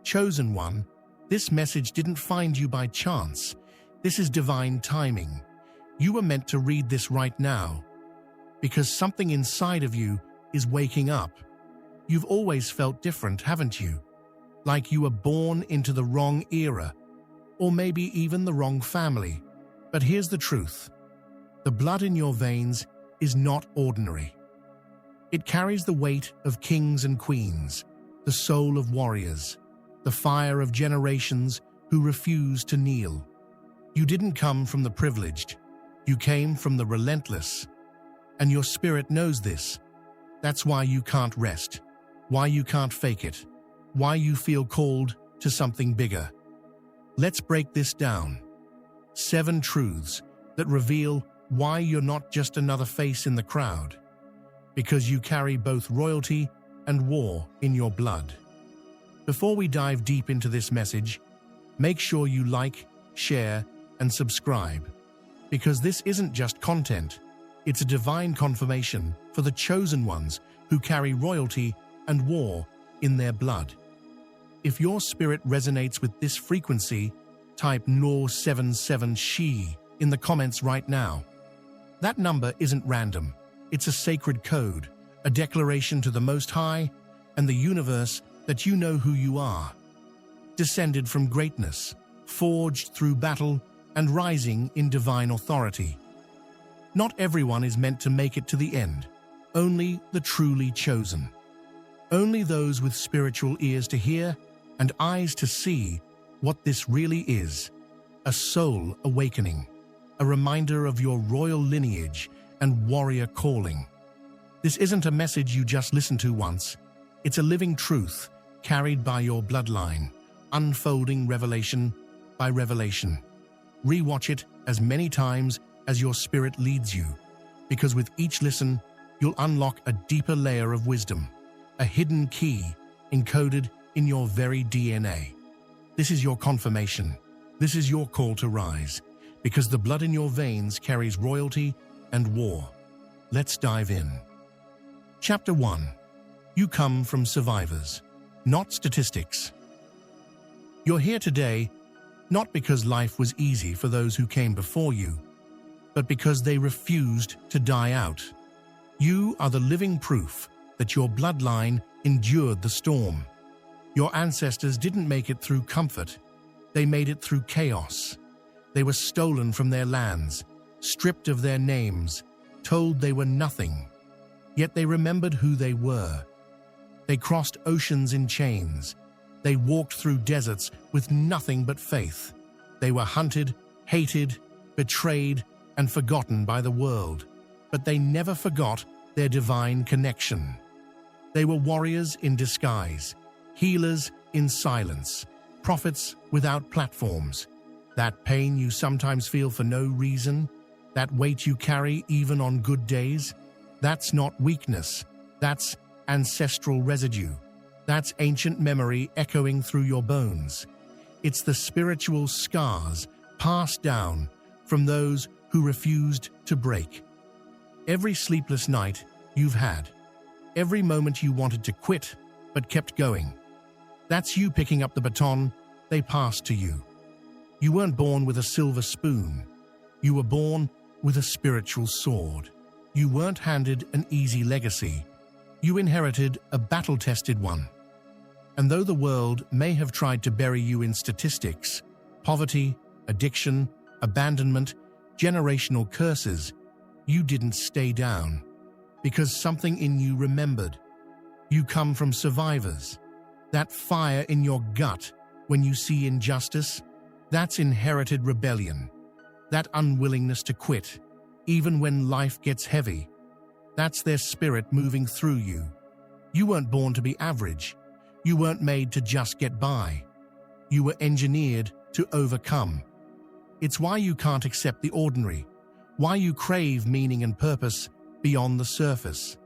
Chosen one, this message didn't find you by chance. This is divine timing. You were meant to read this right now, because something inside of you is waking up. You've always felt different, haven't you? Like you were born into the wrong era, or maybe even the wrong family. But here's the truth. The blood in your veins is not ordinary. It carries the weight of kings and queens, the soul of warriors, the fire of generations who refuse to kneel. You didn't come from the privileged. You came from the relentless. And your spirit knows this. That's why you can't rest, why you can't fake it, why you feel called to something bigger. Let's break this down. 7 truths that reveal why you're not just another face in the crowd, because you carry both royalty and war in your blood. Before we dive deep into this message, make sure you like, share, and subscribe, because this isn't just content, it's a divine confirmation for the chosen ones who carry royalty and war in their blood. If your spirit resonates with this frequency, type NOR77 SHE in the comments right now. That number isn't random. It's a sacred code, a declaration to the Most High and the universe that you know who you are. Descended from greatness, forged through battle, and rising in divine authority. Not everyone is meant to make it to the end, only the truly chosen. Only those with spiritual ears to hear and eyes to see what this really is, a soul awakening, a reminder of your royal lineage and warrior calling. This isn't a message you just listened to once, it's a living truth carried by your bloodline, unfolding revelation by revelation. Rewatch it as many times as your spirit leads you, because with each listen, you'll unlock a deeper layer of wisdom, a hidden key encoded in your very DNA. This is your confirmation. This is your call to rise, because the blood in your veins carries royalty and war. Let's dive in. Chapter 1. You come from survivors, not statistics. You're here today not because life was easy for those who came before you, but because they refused to die out. You are the living proof that your bloodline endured the storm. Your ancestors didn't make it through comfort. They made it through chaos. They were stolen from their lands, stripped of their names, told they were nothing. Yet they remembered who they were. They crossed oceans in chains. They walked through deserts with nothing but faith. They were hunted, hated, betrayed, and forgotten by the world. But they never forgot their divine connection. They were warriors in disguise, healers in silence, prophets without platforms. That pain you sometimes feel for no reason, that weight you carry even on good days, that's not weakness, that's ancestral residue. That's ancient memory echoing through your bones. It's the spiritual scars passed down from those who refused to break. Every sleepless night you've had, every moment you wanted to quit but kept going, that's you picking up the baton they passed to you. You weren't born with a silver spoon. You were born with a spiritual sword. You weren't handed an easy legacy. You inherited a battle-tested one. And though the world may have tried to bury you in statistics, poverty, addiction, abandonment, generational curses, you didn't stay down, because something in you remembered. You come from survivors. That fire in your gut when you see injustice, that's inherited rebellion. That unwillingness to quit, even when life gets heavy, that's their spirit moving through you. You weren't born to be average. You weren't made to just get by. You were engineered to overcome. It's why you can't accept the ordinary, why you crave meaning and purpose beyond the surface.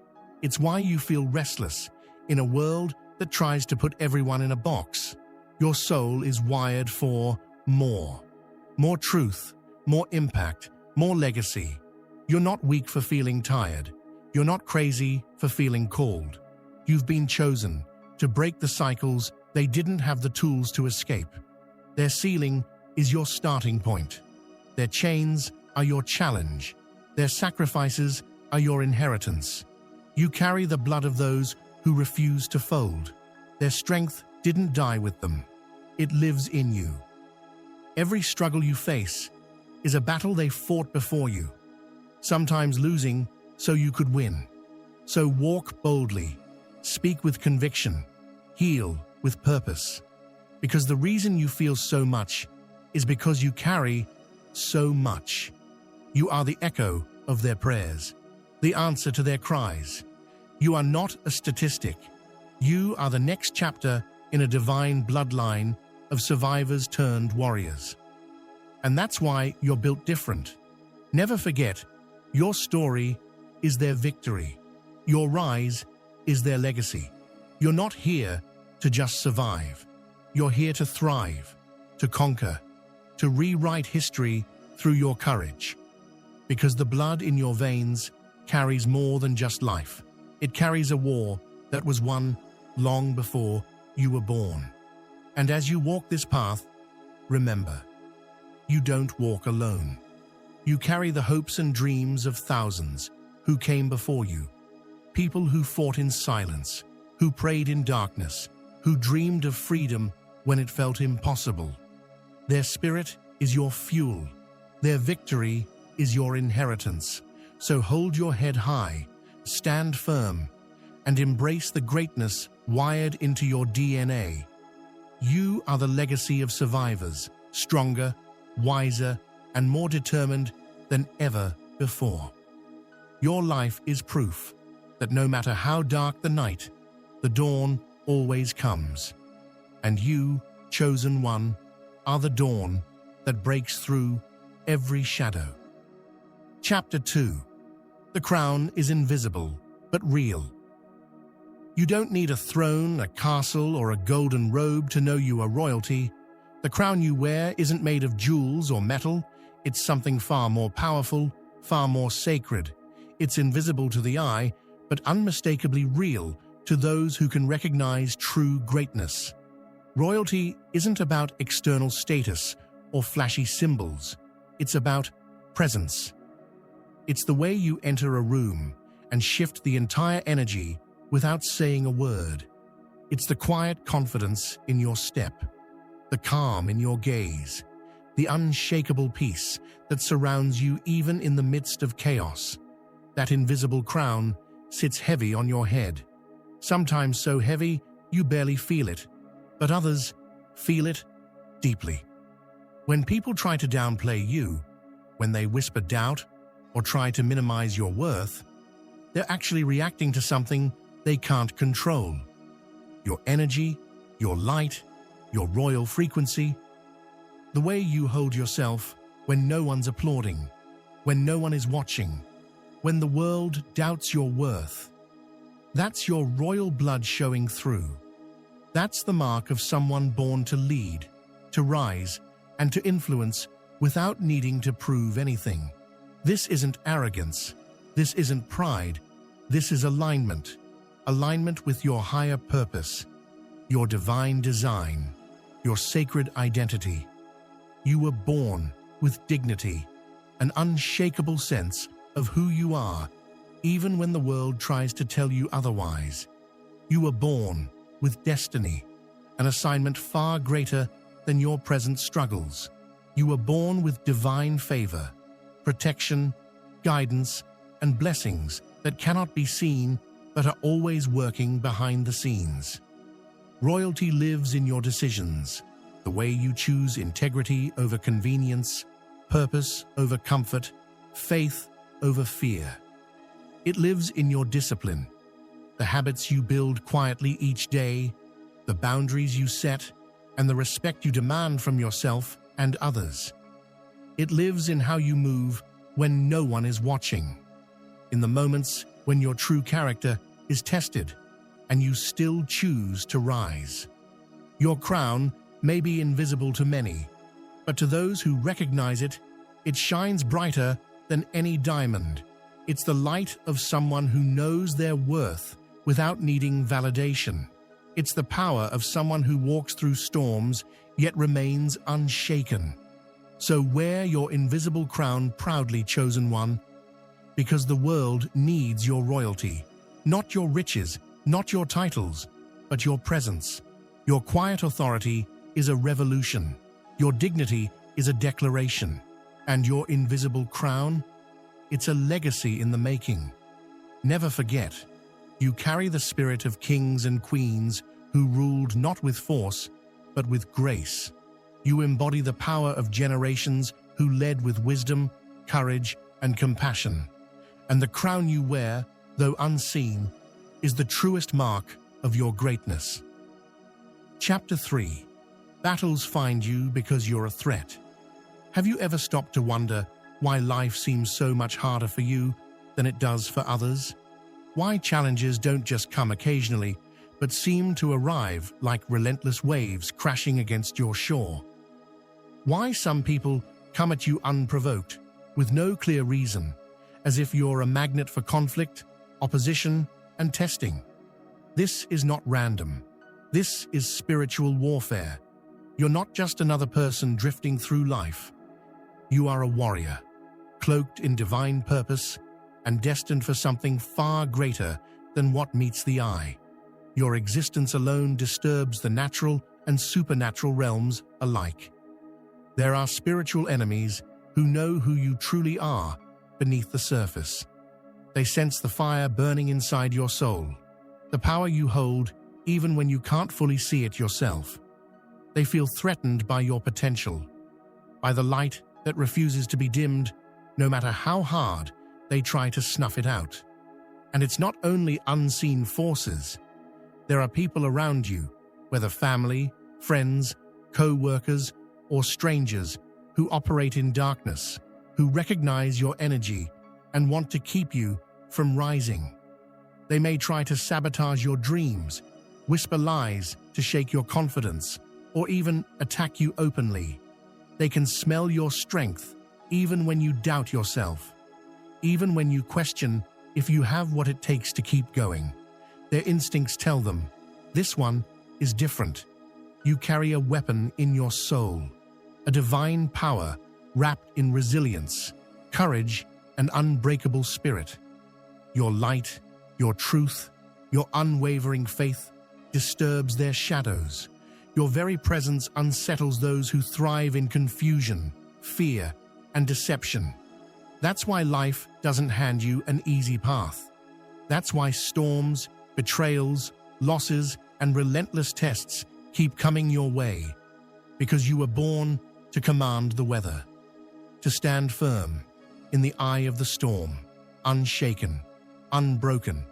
It's why you feel restless in a world that tries to put everyone in a box. Your soul is wired for more. More truth, more impact, more legacy. You're not weak for feeling tired. You're not crazy for feeling called. You've been chosen to break the cycles They didn't have the tools to escape. Their ceiling is your starting point. Their chains are your challenge. Their sacrifices are your inheritance. You carry the blood of those who refuse to fold. Their strength didn't die with them. It lives in you. Every struggle you face is a battle they fought before you, sometimes losing so you could win. So walk boldly, speak with conviction, heal with purpose. Because the reason you feel so much is because you carry so much. You are the echo of their prayers, the answer to their cries. You are not a statistic. You are the next chapter in a divine bloodline of survivors turned warriors. And that's why you're built different. Never forget, your story is their victory. Your rise is their legacy. You're not here to just survive. You're here to thrive, to conquer, to rewrite history through your courage. Because the blood in your veins carries more than just life. It carries a war that was won long before you were born. And as you walk this path, remember, you don't walk alone. You carry the hopes and dreams of thousands who came before you. People who fought in silence, who prayed in darkness, who dreamed of freedom when it felt impossible. Their spirit is your fuel. Their victory is your inheritance. So hold your head high, stand firm, and embrace the greatness wired into your DNA. You are the legacy of survivors, stronger, wiser, and more determined than ever before. Your life is proof that no matter how dark the night, the dawn always comes. And you, chosen one, are the dawn that breaks through every shadow. Chapter 2. The crown is invisible, but real. You don't need a throne, a castle, or a golden robe to know you are royalty. The crown you wear isn't made of jewels or metal. It's something far more powerful, far more sacred. It's invisible to the eye, but unmistakably real to those who can recognize true greatness. Royalty isn't about external status or flashy symbols. It's about presence. It's the way you enter a room and shift the entire energy without saying a word. It's the quiet confidence in your step, the calm in your gaze, the unshakable peace that surrounds you even in the midst of chaos. That invisible crown sits heavy on your head, sometimes so heavy you barely feel it, but others feel it deeply. When people try to downplay you, when they whisper doubt or try to minimize your worth, they're actually reacting to something they can't control. Your energy, your light, your royal frequency, the way you hold yourself when no one's applauding, when no one is watching, when the world doubts your worth. That's your royal blood showing through. That's the mark of someone born to lead, to rise, and to influence without needing to prove anything. This isn't arrogance. This isn't pride. This is alignment. Alignment with your higher purpose, your divine design, your sacred identity. You were born with dignity, an unshakable sense of who you are, even when the world tries to tell you otherwise. You were born with destiny, an assignment far greater than your present struggles. You were born with divine favor, protection, guidance, and blessings that cannot be seen but are always working behind the scenes. Royalty lives in your decisions, the way you choose integrity over convenience, purpose over comfort, faith over fear. It lives in your discipline, the habits you build quietly each day, the boundaries you set, and the respect you demand from yourself and others. It lives in how you move when no one is watching, in the moments when your true character is tested and you still choose to rise. Your crown may be invisible to many, but to those who recognize it, it shines brighter than any diamond. It's the light of someone who knows their worth without needing validation. It's the power of someone who walks through storms yet remains unshaken. So wear your invisible crown proudly, chosen one, because the world needs your royalty. Not your riches, not your titles, but your presence. Your quiet authority is a revolution. Your dignity is a declaration. And your invisible crown, it's a legacy in the making. Never forget, you carry the spirit of kings and queens who ruled not with force, but with grace. You embody the power of generations who led with wisdom, courage, and compassion. And the crown you wear, though unseen, is the truest mark of your greatness. Chapter 3. Battles find you because you're a threat. Have you ever stopped to wonder why life seems so much harder for you than it does for others? Why challenges don't just come occasionally, but seem to arrive like relentless waves crashing against your shore? Why some people come at you unprovoked, with no clear reason, as if you're a magnet for conflict, opposition, and testing? This is not random. This is spiritual warfare. You're not just another person drifting through life. You are a warrior, cloaked in divine purpose and destined for something far greater than what meets the eye. Your existence alone disturbs the natural and supernatural realms alike. There are spiritual enemies who know who you truly are beneath the surface. They sense the fire burning inside your soul, the power you hold even when you can't fully see it yourself. They feel threatened by your potential, by the light that refuses to be dimmed, no matter how hard they try to snuff it out. And it's not only unseen forces. There are people around you, whether family, friends, co-workers, or strangers, who operate in darkness, who recognize your energy and want to keep you from rising. They may try to sabotage your dreams, whisper lies to shake your confidence, or even attack you openly. They can smell your strength even when you doubt yourself, even when you question if you have what it takes to keep going. Their instincts tell them, this one is different. You carry a weapon in your soul, a divine power wrapped in resilience, courage, and unbreakable spirit. Your light, your truth, your unwavering faith disturbs their shadows. Your very presence unsettles those who thrive in confusion, fear, and deception. That's why life doesn't hand you an easy path. That's why storms, betrayals, losses, and relentless tests keep coming your way. Because you were born to command the weather, to stand firm in the eye of the storm, unshaken, unbroken,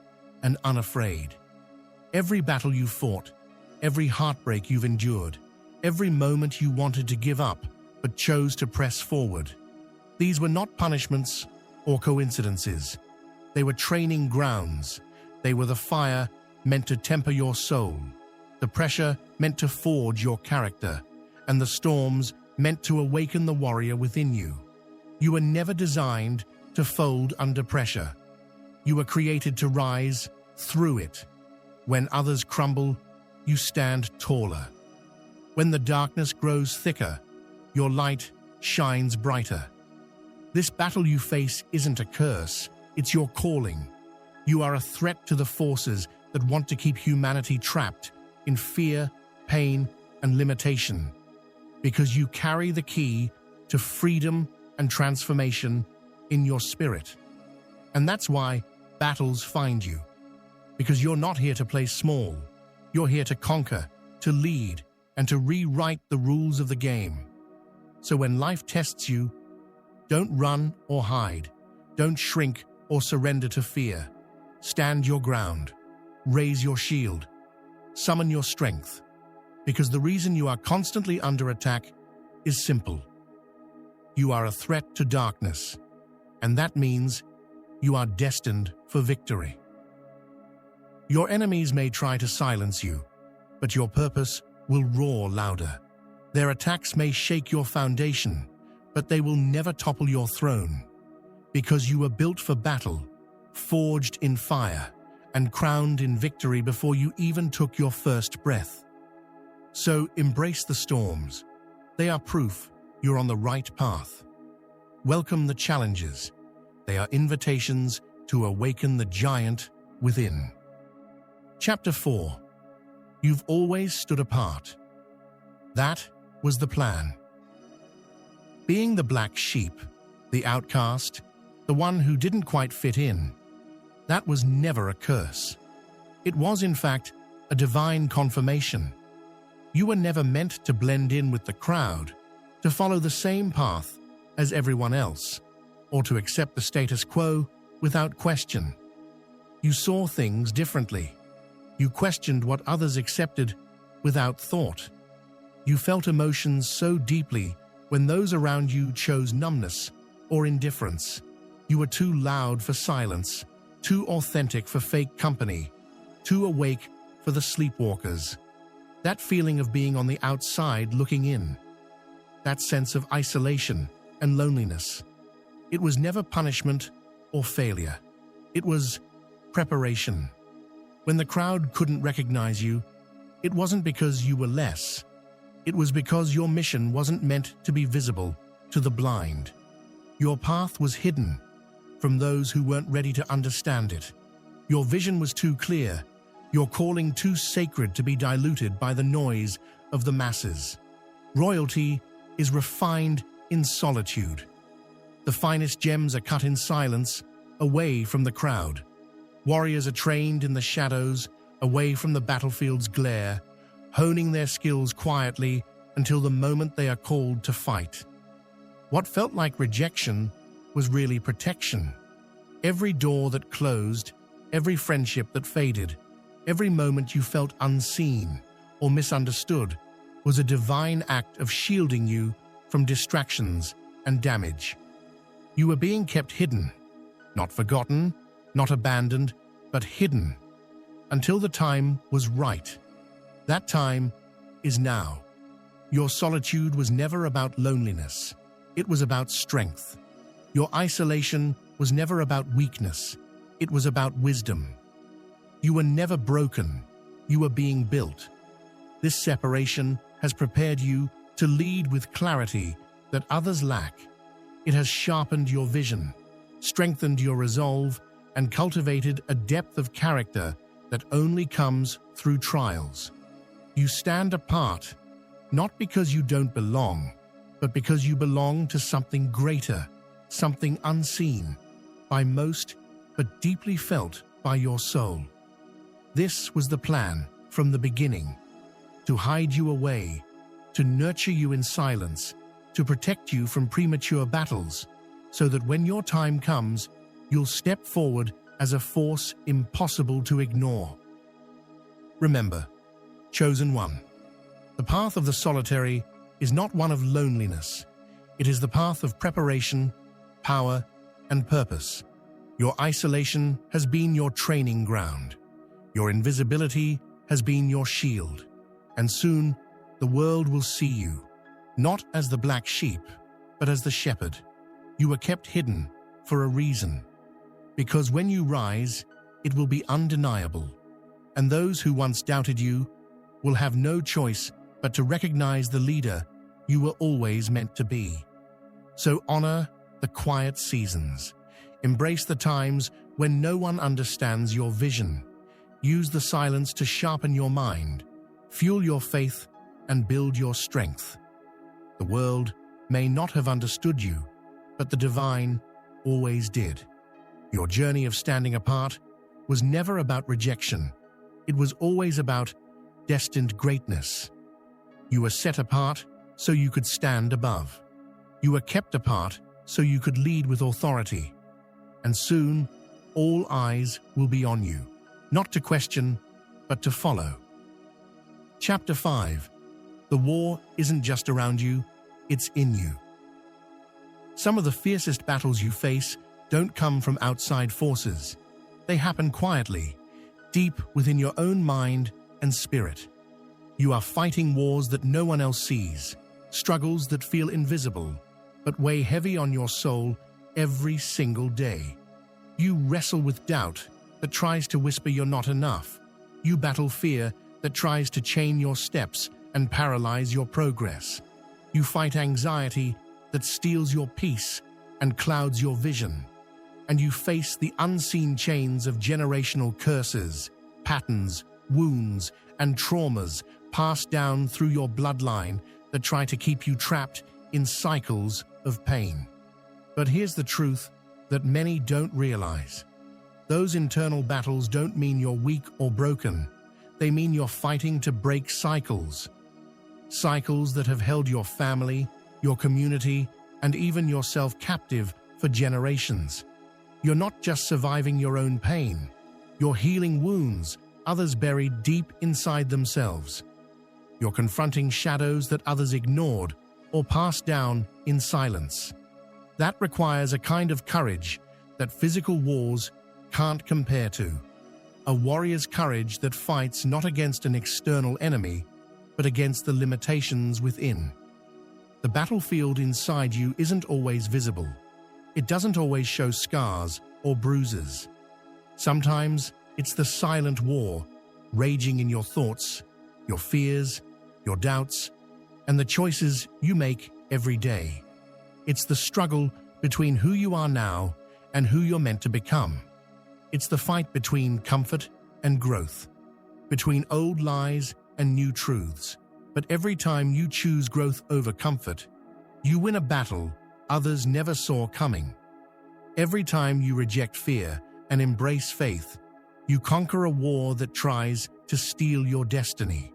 and unafraid. Every battle you fought, every heartbreak you've endured, every moment you wanted to give up but chose to press forward. These were not punishments or coincidences. They were training grounds. They were the fire meant to temper your soul, the pressure meant to forge your character, and the storms meant to awaken the warrior within you. You were never designed to fold under pressure. You were created to rise through it. When others crumble, you stand taller. When the darkness grows thicker, your light shines brighter. This battle you face isn't a curse, it's your calling. You are a threat to the forces that want to keep humanity trapped in fear, pain, and limitation, because you carry the key to freedom and transformation in your spirit. And that's why battles find you, because you're not here to play small. You're here to conquer, to lead, and to rewrite the rules of the game. So when life tests you, don't run or hide. Don't shrink or surrender to fear. Stand your ground. Raise your shield. Summon your strength. Because the reason you are constantly under attack is simple. You are a threat to darkness, and that means you are destined for victory. Your enemies may try to silence you, but your purpose will roar louder. Their attacks may shake your foundation, but they will never topple your throne, because you were built for battle, forged in fire, and crowned in victory before you even took your first breath. So embrace the storms. They are proof you're on the right path. Welcome the challenges. They are invitations to awaken the giant within. Chapter 4. You've always stood apart. That was the plan. Being the black sheep, the outcast, the one who didn't quite fit in, that was never a curse. It was, in fact, a divine confirmation. You were never meant to blend in with the crowd, to follow the same path as everyone else, or to accept the status quo without question. You saw things differently. You questioned what others accepted without thought. You felt emotions so deeply when those around you chose numbness or indifference. You were too loud for silence, too authentic for fake company, too awake for the sleepwalkers. That feeling of being on the outside looking in, that sense of isolation and loneliness. It was never punishment or failure. It was preparation. When the crowd couldn't recognize you, it wasn't because you were less. It was because your mission wasn't meant to be visible to the blind. Your path was hidden from those who weren't ready to understand it. Your vision was too clear, your calling too sacred to be diluted by the noise of the masses. Royalty is refined in solitude. The finest gems are cut in silence, away from the crowd. Warriors are trained in the shadows, away from the battlefield's glare, honing their skills quietly until the moment they are called to fight. What felt like rejection was really protection. Every door that closed, every friendship that faded, every moment you felt unseen or misunderstood was a divine act of shielding you from distractions and damage. You were being kept hidden, not forgotten, not abandoned, but hidden, until the time was right. That time is now. Your solitude was never about loneliness. It was about strength. Your isolation was never about weakness. It was about wisdom. You were never broken. You were being built. This separation has prepared you to lead with clarity that others lack. It has sharpened your vision, strengthened your resolve, and cultivated a depth of character that only comes through trials. You stand apart, not because you don't belong, but because you belong to something greater, something unseen by most, but deeply felt by your soul. This was the plan from the beginning, to hide you away, to nurture you in silence, to protect you from premature battles, so that when your time comes, you'll step forward as a force impossible to ignore. Remember, chosen one. The path of the solitary is not one of loneliness. It is the path of preparation, power, and purpose. Your isolation has been your training ground. Your invisibility has been your shield. And soon, the world will see you, not as the black sheep, but as the shepherd. You were kept hidden for a reason. Because when you rise, it will be undeniable. And those who once doubted you will have no choice but to recognize the leader you were always meant to be. So honor the quiet seasons. Embrace the times when no one understands your vision. Use the silence to sharpen your mind, fuel your faith, and build your strength. The world may not have understood you, but the divine always did. Your journey of standing apart was never about rejection. It was always about destined greatness. You were set apart so you could stand above. You were kept apart so you could lead with authority. And soon, all eyes will be on you, not to question, but to follow. Chapter 5. The war isn't just around you, it's in you. Some of the fiercest battles you face don't come from outside forces. They happen quietly, deep within your own mind and spirit. You are fighting wars that no one else sees, struggles that feel invisible, but weigh heavy on your soul every single day. You wrestle with doubt, that tries to whisper you're not enough. You battle fear that tries to chain your steps and paralyze your progress. You fight anxiety that steals your peace and clouds your vision. And you face the unseen chains of generational curses, patterns, wounds, and traumas passed down through your bloodline that try to keep you trapped in cycles of pain. But here's the truth that many don't realize. Those internal battles don't mean you're weak or broken. They mean you're fighting to break cycles. Cycles that have held your family, your community, and even yourself captive for generations. You're not just surviving your own pain. You're healing wounds others buried deep inside themselves. You're confronting shadows that others ignored or passed down in silence. That requires a kind of courage that physical wars can't compare to. A warrior's courage that fights not against an external enemy, but against the limitations within. The battlefield inside you isn't always visible. It doesn't always show scars or bruises. Sometimes it's the silent war, raging in your thoughts, your fears, your doubts, and the choices you make every day. It's the struggle between who you are now and who you're meant to become. It's the fight between comfort and growth, between old lies and new truths. But every time you choose growth over comfort, you win a battle others never saw coming. Every time you reject fear and embrace faith, you conquer a war that tries to steal your destiny.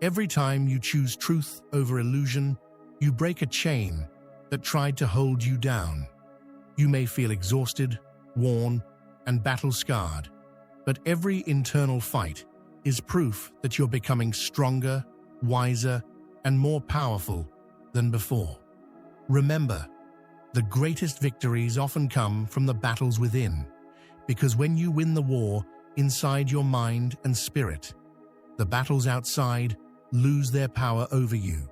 Every time you choose truth over illusion, you break a chain that tried to hold you down. You may feel exhausted, worn, and battle-scarred, but every internal fight is proof that you're becoming stronger, wiser, and more powerful than before. Remember, the greatest victories often come from the battles within, because when you win the war inside your mind and spirit, the battles outside lose their power over you.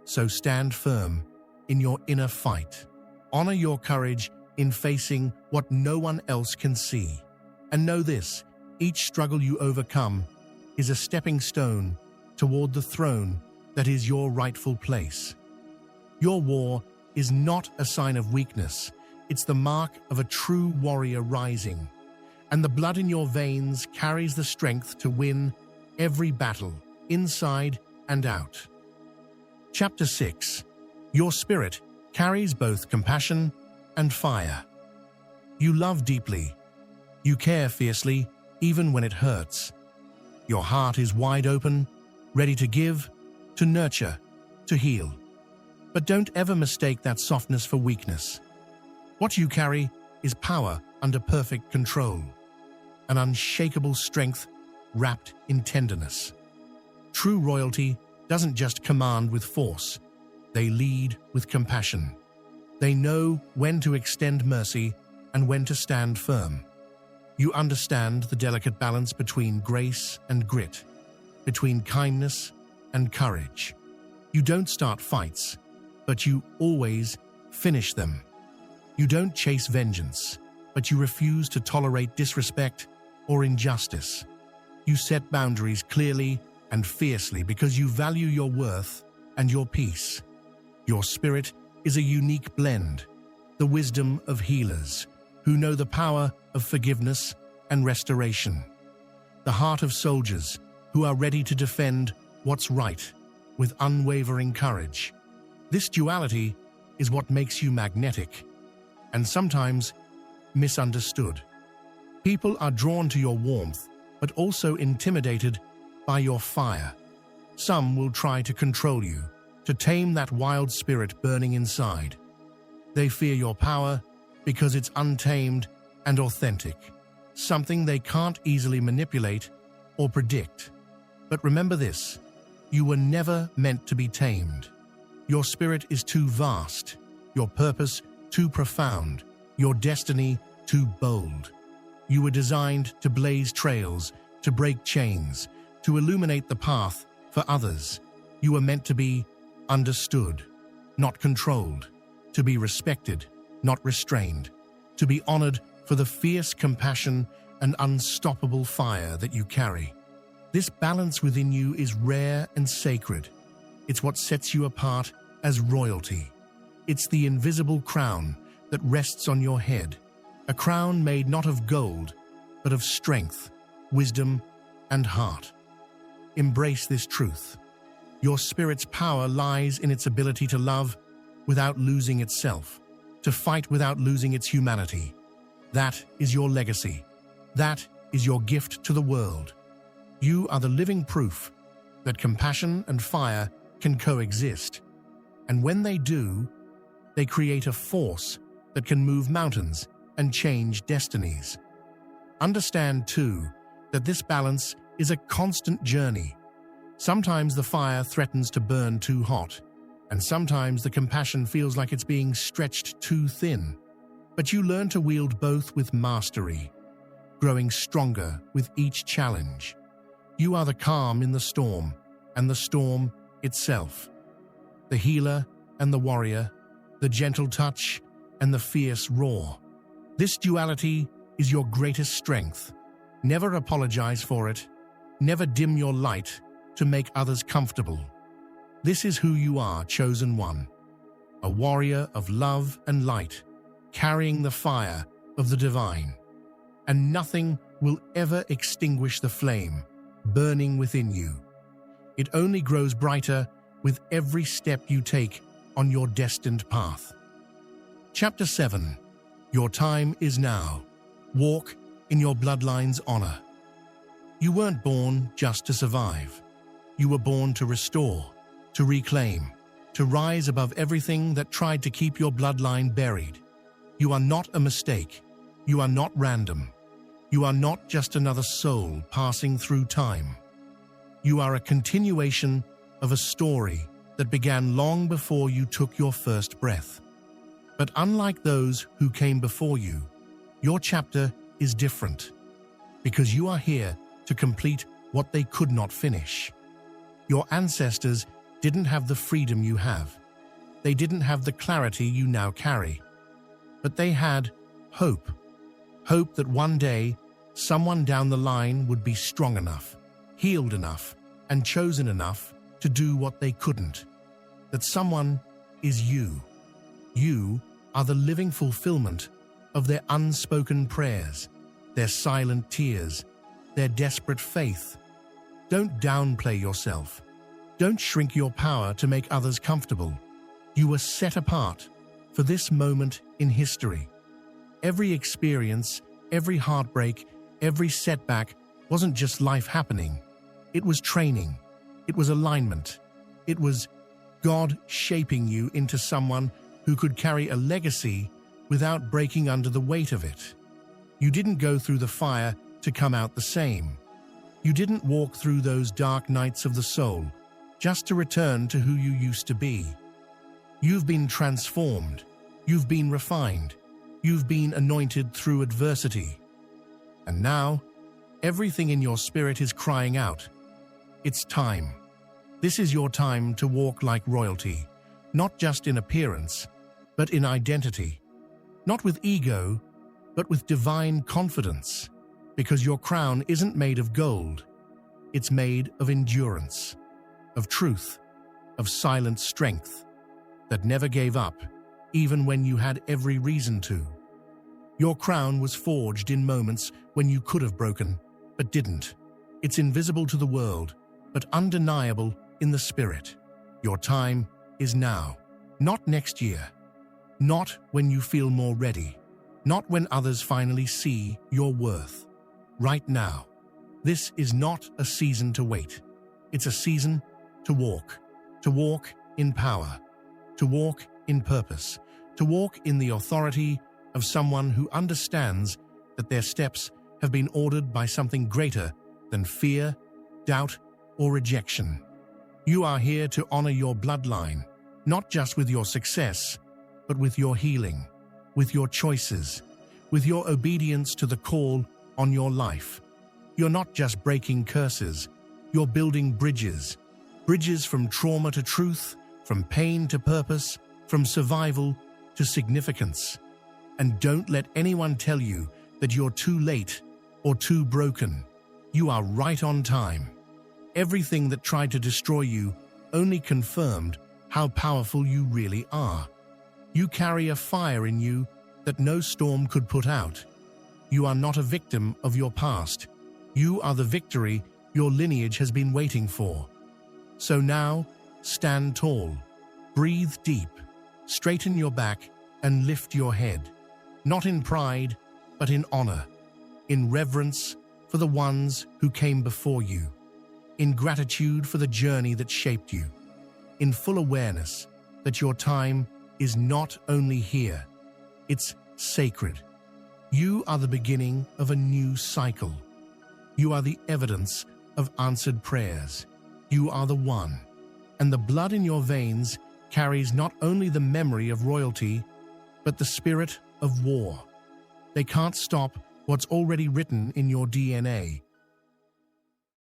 So stand firm in your inner fight. Honor your courage in facing what no one else can see. And know this, each struggle you overcome is a stepping stone toward the throne that is your rightful place. Your war is not a sign of weakness. It's the mark of a true warrior rising. And the blood in your veins carries the strength to win every battle, inside and out. Chapter 6. Your spirit carries both compassion and fire. You love deeply. You care fiercely, even when it hurts. Your heart is wide open, ready to give, to nurture, to heal. But don't ever mistake that softness for weakness. What you carry is power under perfect control, an unshakable strength wrapped in tenderness. True royalty doesn't just command with force, they lead with compassion. They know when to extend mercy and when to stand firm. You understand the delicate balance between grace and grit, between kindness and courage. You don't start fights, but you always finish them. You don't chase vengeance, but you refuse to tolerate disrespect or injustice. You set boundaries clearly and fiercely because you value your worth and your peace. Your spirit is a unique blend, the wisdom of healers who know the power of forgiveness and restoration, the heart of soldiers who are ready to defend what's right with unwavering courage. This duality is what makes you magnetic and sometimes misunderstood. People are drawn to your warmth, but also intimidated by your fire. Some will try to control you, to tame that wild spirit burning inside. They fear your power because it's untamed and authentic, something they can't easily manipulate or predict. But remember this, you were never meant to be tamed. Your spirit is too vast, your purpose too profound, your destiny too bold. You were designed to blaze trails, to break chains, to illuminate the path for others. You were meant to be understood, not controlled, to be respected, not restrained, to be honored for the fierce compassion an unstoppable fire that you carry. This balance within you is rare and sacred. It's what sets you apart as royalty. It's the invisible crown that rests on your head, a crown made not of gold, but of strength, wisdom, and heart. Embrace this truth. Your spirit's power lies in its ability to love without losing itself, to fight without losing its humanity. That is your legacy. That is your gift to the world. You are the living proof that compassion and fire can coexist. And when they do, they create a force that can move mountains and change destinies. Understand, too, that this balance is a constant journey. Sometimes the fire threatens to burn too hot, and sometimes the compassion feels like it's being stretched too thin. But you learn to wield both with mastery, growing stronger with each challenge. You are the calm in the storm, and the storm itself. The healer and the warrior, the gentle touch and the fierce roar. This duality is your greatest strength. Never apologize for it. Never dim your light to make others comfortable. This is who you are, chosen one. A warrior of love and light, carrying the fire of the divine. And nothing will ever extinguish the flame burning within you. It only grows brighter with every step you take on your destined path. Chapter 7. Your time is now. Walk in your bloodline's honor. You weren't born just to survive. You were born to restore, to reclaim, to rise above everything that tried to keep your bloodline buried. You are not a mistake. You are not random. You are not just another soul passing through time. You are a continuation of a story that began long before you took your first breath. But unlike those who came before you, your chapter is different, because you are here to complete what they could not finish. Your ancestors didn't have the freedom you have. They didn't have the clarity you now carry. But they had hope. Hope that one day, someone down the line would be strong enough, healed enough, and chosen enough to do what they couldn't. That someone is you. You are the living fulfillment of their unspoken prayers, their silent tears, their desperate faith. Don't downplay yourself. Don't shrink your power to make others comfortable. You were set apart for this moment in history. Every experience, every heartbreak, every setback wasn't just life happening. It was training. It was alignment. It was God shaping you into someone who could carry a legacy without breaking under the weight of it. You didn't go through the fire to come out the same. You didn't walk through those dark nights of the soul just to return to who you used to be. You've been transformed. You've been refined. You've been anointed through adversity. And now, everything in your spirit is crying out. It's time. This is your time to walk like royalty, not just in appearance, but in identity. Not with ego, but with divine confidence. Because your crown isn't made of gold. It's made of endurance, of truth, of silent strength that never gave up, even when you had every reason to. Your crown was forged in moments when you could have broken, but didn't. It's invisible to the world, but undeniable in the spirit. Your time is now, not next year, not when you feel more ready, not when others finally see your worth. Right now. This is not a season to wait. It's a season to walk in power, to walk in purpose, to walk in the authority of someone who understands that their steps have been ordered by something greater than fear, doubt, or rejection. You are here to honor your bloodline, not just with your success, but with your healing, with your choices, with your obedience to the call on your life. You're not just breaking curses, you're building bridges. Bridges from trauma to truth, from pain to purpose, from survival to significance. And don't let anyone tell you that you're too late or too broken. You are right on time. Everything that tried to destroy you only confirmed how powerful you really are. You carry a fire in you that no storm could put out. You are not a victim of your past. You are the victory your lineage has been waiting for. So now, stand tall, breathe deep, straighten your back, and lift your head. Not in pride, but in honor, in reverence for the ones who came before you, in gratitude for the journey that shaped you, in full awareness that your time is not only here, it's sacred. You are the beginning of a new cycle. You are the evidence of answered prayers. You are the one, and the blood in your veins carries not only the memory of royalty, but the spirit of war. They can't stop what's already written in your DNA.